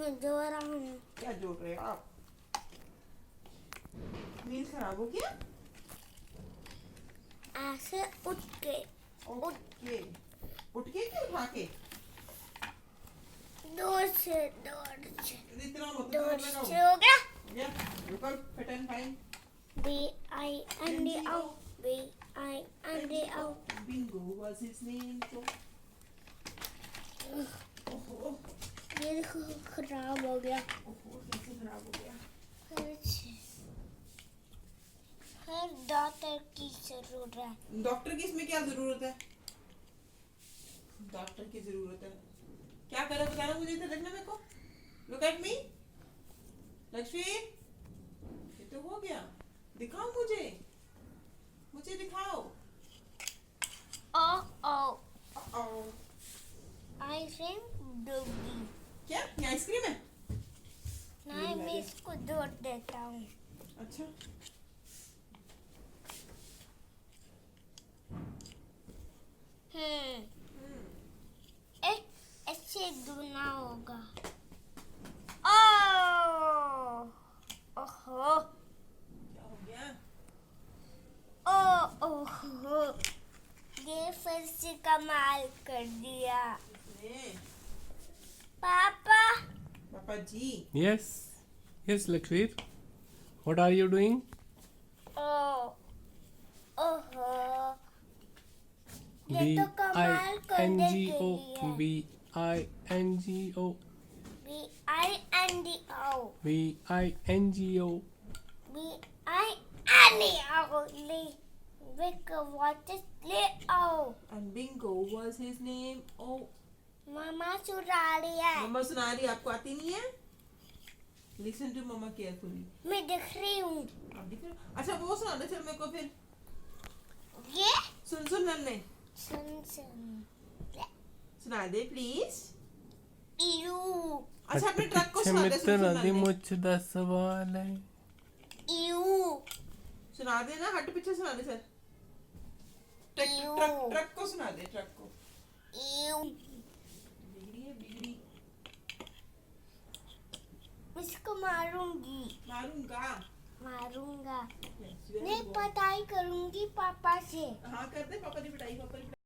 मैं जोड़ रहा हूँ। क्या जोड़ रहे हो आप? व्हील खराब हो गया? ऐसे उठ के उठ के कि उठा के? दूर से इतना मत दूर लगाओ। से हो गया। या रुको, fit and fine. B-I-N-D-O B-I-N-D-O Bingo was his name. ओहो, ये देखो खराब हो गया। ओहो, कैसे खराब हो गया? हर डॉक्टर की जरूरत है। डॉक्टर की इसमें क्या जरूरत है? डॉक्टर की जरूरत है। क्या करो बताना मुझे, इधर देखना मेरे को। लुक एट मी लक्ष्मी, ये तो हो गया। दिखाओ मुझे, मुझे दिखाओ। ओ आइसक्रीम डोगी। क्या ये आइसक्रीम है? नहीं, मैं इसको जोड़ देता हूँ। अच्छा, एक ऐसे दूना होगा। ओहो, क्या हो गया? ओहो, ये फिर से कमाल कर दिया। इसने? पापा पापा जी। Yes, yes, Lakshveer. What are you doing? ओहो, ये तो कमाल करने के लिए। B-I-N-G-O, B-I-N-G-O, B-I-N-D-O B-I-N-G-O. B-I-N-D-O Vic, what is Leo? And Bingo was his name. Oh, मामा चुरा लिया है। मम्मा सुना रही, आपको आती नहीं है? Listen to mamma carefully. मैं दिख रही हूँ। आप दिख रहे हो? अच्छा वो सुना दे चल मेरे को फिर। ये सुन नन्ने, सुन सुना दे प्लीज। यू अच्छा अपने ट्रक को पिछे सुना दे, मित्र सुन नदी नन्ने। मुझ दा सवाल है। यू सुना दे ना, हट पीछे सुना दे सर। यू ट्रक को सुना दे, ट्रक को। यू बिगड़ी है बिगड़ी। इसको मारूंगी। मारूंगा। मारूंगा Yes, very नहीं, good. पढ़ाई करूंगी पापा से। हाँ कर दे, पापा की पिटाई, पापा की पिटाई।